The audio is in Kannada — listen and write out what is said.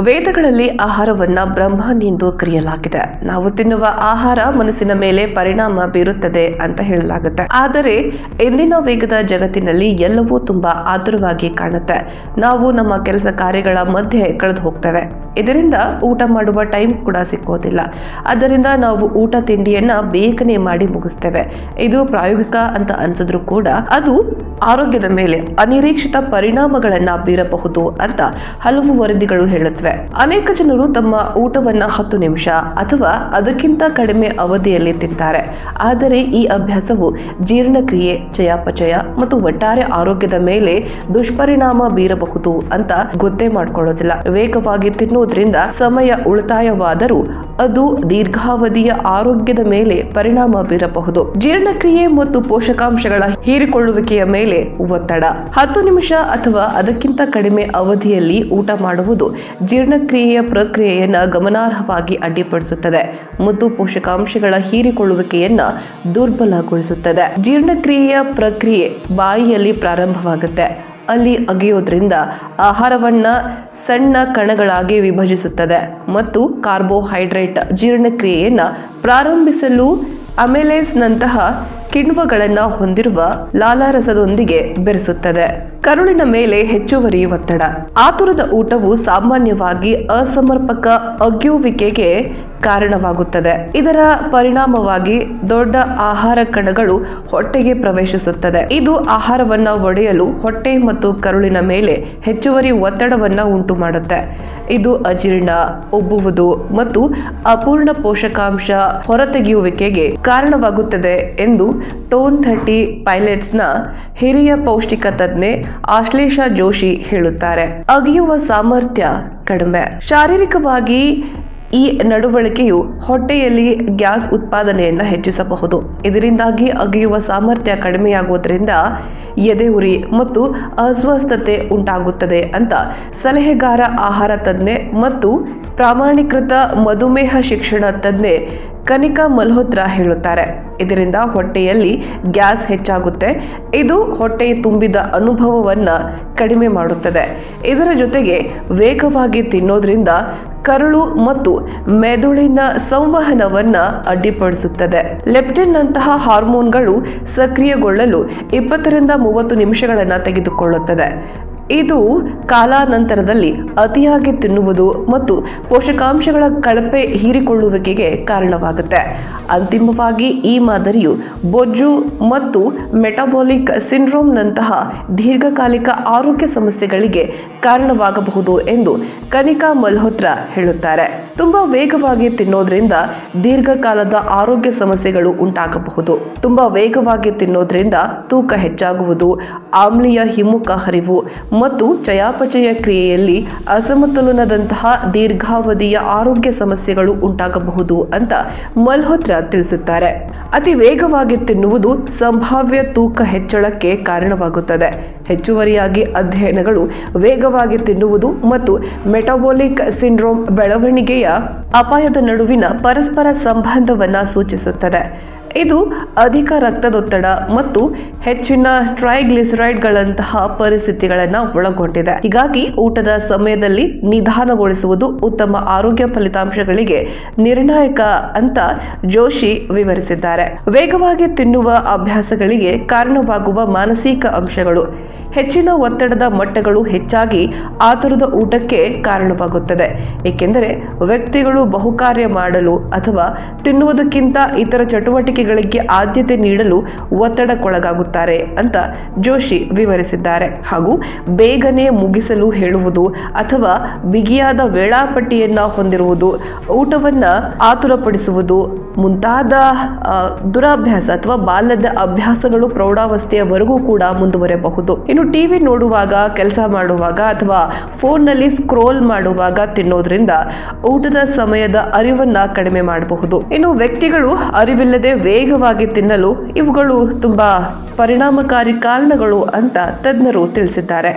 ವೇದಗಳಲ್ಲಿ ಆಹಾರವನ್ನ ಬ್ರಹ್ಮನ್ ಎಂದು ಕರೆಯಲಾಗಿದೆ. ನಾವು ತಿನ್ನುವ ಆಹಾರ ಮನಸ್ಸಿನ ಮೇಲೆ ಪರಿಣಾಮ ಬೀರುತ್ತದೆ ಅಂತ ಹೇಳಲಾಗುತ್ತೆ. ಆದರೆ ಇಂದಿನ ವೇಗದ ಜಗತ್ತಿನಲ್ಲಿ ಎಲ್ಲವೂ ತುಂಬಾ ಆತುರವಾಗಿ ಕಾಣುತ್ತೆ. ನಾವು ನಮ್ಮ ಕೆಲಸ ಕಾರ್ಯಗಳ ಮಧ್ಯೆ ಕಳೆದು ಹೋಗ್ತೇವೆ. ಇದರಿಂದ ಊಟ ಮಾಡುವ ಟೈಮ್ ಕೂಡ ಸಿಕ್ಕೋದಿಲ್ಲ. ಆದ್ದರಿಂದ ನಾವು ಊಟ ತಿಂಡಿಯನ್ನ ಬೇಗನೆ ಮಾಡಿ ಮುಗಿಸ್ತೇವೆ. ಇದು ಪ್ರಾಯೋಗಿಕ ಅಂತ ಅನ್ಸಿದ್ರು ಕೂಡ ಅದು ಆರೋಗ್ಯದ ಮೇಲೆ ಅನಿರೀಕ್ಷಿತ ಪರಿಣಾಮಗಳನ್ನ ಬೀರಬಹುದು ಅಂತ ಹಲವು ವರದಿಗಳು ಹೇಳುತ್ತವೆ. ಅನೇಕ ಜನರು ತಮ್ಮ ಊಟವನ್ನ 10 ನಿಮಿಷ ಅಥವಾ ಅದಕ್ಕಿಂತ ಕಡಿಮೆ ಅವಧಿಯಲ್ಲಿ ತಿಂತಾರೆ. ಆದರೆ ಈ ಅಭ್ಯಾಸವು ಜೀರ್ಣಕ್ರಿಯೆ, ಚಯಾಪಚಯ ಮತ್ತು ಒಟ್ಟಾರೆ ಆರೋಗ್ಯದ ಮೇಲೆ ದುಷ್ಪರಿಣಾಮ ಬೀರಬಹುದು ಅಂತ ಗೊತ್ತೇ ಮಾಡ್ಕೊಳ್ಳೋದಿಲ್ಲ. ವೇಗವಾಗಿ ತಿನ್ನುವುದರಿಂದ ಸಮಯ ಉಳಿತಾಯವಾದರೂ ಅದು ದೀರ್ಘಾವಧಿಯ ಆರೋಗ್ಯದ ಮೇಲೆ ಪರಿಣಾಮ ಬೀರಬಹುದು. ಜೀರ್ಣಕ್ರಿಯೆ ಮತ್ತು ಪೋಷಕಾಂಶಗಳ ಹೀರಿಕೊಳ್ಳುವಿಕೆಯ ಮೇಲೆ ಒತ್ತಡ. 10 ನಿಮಿಷ ಅಥವಾ ಅದಕ್ಕಿಂತ ಕಡಿಮೆ ಅವಧಿಯಲ್ಲಿ ಊಟ ಮಾಡುವುದು ಜೀರ್ಣಕ್ರಿಯೆಯ ಪ್ರಕ್ರಿಯೆಯನ್ನ ಗಮನಾರ್ಹವಾಗಿ ಅಡ್ಡಿಪಡಿಸುತ್ತದೆ ಮತ್ತು ಪೋಷಕಾಂಶಗಳ ಹೀರಿಕೊಳ್ಳುವಿಕೆಯನ್ನ ದುರ್ಬಲಗೊಳಿಸುತ್ತದೆ. ಜೀರ್ಣಕ್ರಿಯೆಯ ಪ್ರಕ್ರಿಯೆ ಬಾಯಿಯಲ್ಲಿ ಪ್ರಾರಂಭವಾಗುತ್ತೆ. ಅಲ್ಲಿ ಅಗೆಯೋದ್ರಿಂದ ಆಹಾರವನ್ನ ಸಣ್ಣ ಕಣಗಳಾಗಿ ವಿಭಜಿಸುತ್ತದೆ ಮತ್ತು ಕಾರ್ಬೋಹೈಡ್ರೇಟ್ ಜೀರ್ಣಕ್ರಿಯೆಯನ್ನ ಪ್ರಾರಂಭಿಸಲು ಅಮೆಲೇಸ್ನಂತಹ ಕಿಣ್ವಗಳನ್ನು ಹೊಂದಿರುವ ಲಾಲಾರಸದೊಂದಿಗೆ ಬೆರೆಸುತ್ತದೆ. ಕರುಳಿನ ಮೇಲೆ ಹೆಚ್ಚುವರಿ ಒತ್ತಡ. ಆತುರದ ಊಟವು ಸಾಮಾನ್ಯವಾಗಿ ಅಸಮರ್ಪಕ ಅಗ್ಯುವಿಕೆಗೆ ಕಾರಣವಾಗುತ್ತದೆ. ಇದರ ಪರಿಣಾಮವಾಗಿ ದೊಡ್ಡ ಆಹಾರ ಕಣಗಳು ಹೊಟ್ಟೆಗೆ ಪ್ರವೇಶಿಸುತ್ತದೆ. ಇದು ಆಹಾರವನ್ನ ಒಡೆಯಲು ಹೊಟ್ಟೆ ಮತ್ತು ಕರುಳಿನ ಮೇಲೆ ಹೆಚ್ಚುವರಿ ಒತ್ತಡವನ್ನ ಉಂಟು ಮಾಡುತ್ತೆ. ಇದು ಅಜೀರ್ಣ, ಉಬ್ಬುವುದು ಮತ್ತು ಅಪೂರ್ಣ ಪೋಷಕಾಂಶ ಹೊರತೆಗೆಯುವಿಕೆಗೆ ಕಾರಣವಾಗುತ್ತದೆ ಎಂದು ಟೋನ್ 30 ಪೈಲಟ್ಸ್ನ ಹಿರಿಯ ಪೌಷ್ಟಿಕ ತಜ್ಞೆ ಆಶ್ಲೇಷಾ ಜೋಶಿ ಹೇಳುತ್ತಾರೆ. ಅಗೆಯುವ ಸಾಮರ್ಥ್ಯ ಕಡಿಮೆ. ಶಾರೀರಿಕವಾಗಿ ಈ ನಡವಳಿಕೆಯು ಹೊಟ್ಟೆಯಲ್ಲಿ ಗ್ಯಾಸ್ ಉತ್ಪಾದನೆಯನ್ನು ಹೆಚ್ಚಿಸಬಹುದು. ಇದರಿಂದಾಗಿ ಅಗೆಯುವ ಸಾಮರ್ಥ್ಯ ಕಡಿಮೆಯಾಗುವುದರಿಂದ ಎದೆ ಉರಿ ಮತ್ತು ಅಸ್ವಸ್ಥತೆ ಉಂಟಾಗುತ್ತದೆ ಅಂತ ಸಲಹೆಗಾರ ಆಹಾರ ತಜ್ಞೆ ಮತ್ತು ಪ್ರಾಮಾಣೀಕೃತ ಮಧುಮೇಹ ಶಿಕ್ಷಣ ತಜ್ಞೆ ಕನಿಕಾ ಮಲ್ಹೋತ್ರಾ ಹೇಳುತ್ತಾರೆ. ಇದರಿಂದ ಹೊಟ್ಟೆಯಲ್ಲಿ ಗ್ಯಾಸ್ ಹೆಚ್ಚಾಗುತ್ತೆ. ಇದು ಹೊಟ್ಟೆ ತುಂಬಿದ ಅನುಭವವನ್ನ ಕಡಿಮೆ ಮಾಡುತ್ತದೆ. ಇದರ ಜೊತೆಗೆ ವೇಗವಾಗಿ ತಿನ್ನೋದ್ರಿಂದ ಕರುಳು ಮತ್ತು ಮೆದುಳಿನ ಸಂವಹನವನ್ನ ಅಡ್ಡಿಪಡಿಸುತ್ತದೆ. ಲೆಪ್ಟಿನ್ ನಂತಹ ಹಾರ್ಮೋನ್ಗಳು ಸಕ್ರಿಯಗೊಳ್ಳಲು 20 ರಿಂದ 30 ನಿಮಿಷಗಳನ್ನು ತೆಗೆದುಕೊಳ್ಳುತ್ತದೆ. ಇದು ಕಾಲಾನಂತರದಲ್ಲಿ ಅತಿಯಾಗಿ ತಿನ್ನುವುದು ಮತ್ತು ಪೋಷಕಾಂಶಗಳ ಕಳಪೆ ಹೀರಿಕೊಳ್ಳುವಿಕೆಗೆ ಕಾರಣವಾಗುತ್ತೆ. ಅಂತಿಮವಾಗಿ ಈ ಮಾದರಿಯು ಬೊಜ್ಜು ಮತ್ತು ಮೆಟಾಬಾಲಿಕ್ ಸಿಂಡ್ರೋಮ್ನಂತಹ ದೀರ್ಘಕಾಲಿಕ ಆರೋಗ್ಯ ಸಮಸ್ಯೆಗಳಿಗೆ ಕಾರಣವಾಗಬಹುದು ಎಂದು ಕನಿಕಾ ಮಲ್ಹೋತ್ರಾ ಹೇಳುತ್ತಾರೆ. ತುಂಬಾ ವೇಗವಾಗಿ ತಿನ್ನೋದ್ರಿಂದ ದೀರ್ಘಕಾಲದ ಆರೋಗ್ಯ ಸಮಸ್ಯೆಗಳು ಉಂಟಾಗಬಹುದು. ತುಂಬಾ ವೇಗವಾಗಿ ತಿನ್ನೋದ್ರಿಂದ ತೂಕ ಹೆಚ್ಚಾಗುವುದು, ಆಮ್ಲೀಯ ಹಿಮ್ಮುಖ ಹರಿವು ಮತ್ತು ಚಯಾಪಚಯ ಕ್ರಿಯೆಯಲ್ಲಿ ಅಸಮತೋಲನದಂತಹ ದೀರ್ಘಾವಧಿಯ ಆರೋಗ್ಯ ಸಮಸ್ಯೆಗಳು ಉಂಟಾಗಬಹುದು ಅಂತ ಮಲ್ಹೋತ್ರಾ ತಿಳಿಸುತ್ತಾರೆ. ಅತಿ ವೇಗವಾಗಿ ತಿನ್ನುವುದು ಸಂಭಾವ್ಯ ತೂಕ ಹೆಚ್ಚಳಕ್ಕೆ ಕಾರಣವಾಗುತ್ತದೆ. ಹೆಚ್ಚುವರಿಯಾಗಿ ಅಧ್ಯಯನಗಳು ವೇಗವಾಗಿ ತಿನ್ನುವುದು ಮತ್ತು ಮೆಟಾಬಾಲಿಕ್ ಸಿಂಡ್ರೋಮ್ ಬೆಳವಣಿಗೆಯ ಅಪಾಯದ ನಡುವಿನ ಪರಸ್ಪರ ಸಂಬಂಧವನ್ನು ಸೂಚಿಸುತ್ತದೆ. ಇದು ಅಧಿಕ ರಕ್ತದೊತ್ತಡ ಮತ್ತು ಹೆಚ್ಚಿನ ಟ್ರೈಗ್ಲಿಸರೈಡ್ಗಳಂತಹ ಪರಿಸ್ಥಿತಿಗಳನ್ನು ಒಳಗೊಂಡಿದೆ. ಹೀಗಾಗಿ ಊಟದ ಸಮಯದಲ್ಲಿ ನಿಧಾನಗೊಳಿಸುವುದು ಉತ್ತಮ ಆರೋಗ್ಯ ಫಲಿತಾಂಶಗಳಿಗೆ ನಿರ್ಣಾಯಕ ಅಂತ ಜೋಶಿ ವಿವರಿಸಿದ್ದಾರೆ. ವೇಗವಾಗಿ ತಿನ್ನುವ ಅಭ್ಯಾಸಗಳಿಗೆ ಕಾರಣವಾಗುವ ಮಾನಸಿಕ ಅಂಶಗಳು. ಹೆಚ್ಚಿನ ಒತ್ತಡದ ಮಟ್ಟಗಳು ಹೆಚ್ಚಾಗಿ ಆತುರದ ಊಟಕ್ಕೆ ಕಾರಣವಾಗುತ್ತದೆ, ಏಕೆಂದರೆ ವ್ಯಕ್ತಿಗಳು ಬಹುಕಾರ್ಯ ಮಾಡಲು ಅಥವಾ ತಿನ್ನುವುದಕ್ಕಿಂತ ಇತರ ಚಟುವಟಿಕೆಗಳಿಗೆ ಆದ್ಯತೆ ನೀಡಲು ಒತ್ತಡಕ್ಕೊಳಗಾಗುತ್ತಾರೆ ಅಂತ ಜೋಶಿ ವಿವರಿಸಿದ್ದಾರೆ. ಹಾಗೂ ಬೇಗನೆ ಮುಗಿಸಲು ಹೇಳುವುದು ಅಥವಾ ಬಿಗಿಯಾದ ವೇಳಾಪಟ್ಟಿಯನ್ನ ಹೊಂದಿರುವುದು, ಊಟವನ್ನ ಆತುರಪಡಿಸುವುದು ಮುಂತಾದ ದುರಾಭ್ಯಾಸ ಅಥವಾ ಬಾಲ್ಯದ ಅಭ್ಯಾಸಗಳು ಪ್ರೌಢಾವಸ್ಥೆಯವರೆಗೂ ಕೂಡ ಮುಂದುವರೆಯಬಹುದು. ಇನ್ನು ಟಿವಿ ನೋಡುವಾಗ, ಕೆಲಸ ಮಾಡುವಾಗ ಅಥವಾ ಫೋನ್ನಲ್ಲಿ ಸ್ಕ್ರೋಲ್ ಮಾಡುವಾಗ ತಿನ್ನೋದ್ರಿಂದ ಊಟದ ಸಮಯದ ಅರಿವನ್ನ ಕಡಿಮೆ ಮಾಡಬಹುದು. ಇನ್ನು ವ್ಯಕ್ತಿಗಳು ಅರಿವಿಲ್ಲದೆ ವೇಗವಾಗಿ ತಿನ್ನಲು ಇವುಗಳು ತುಂಬಾ ಪರಿಣಾಮಕಾರಿ ಕಾರಣಗಳು ಅಂತ ತಜ್ಞರು ತಿಳಿಸಿದ್ದಾರೆ.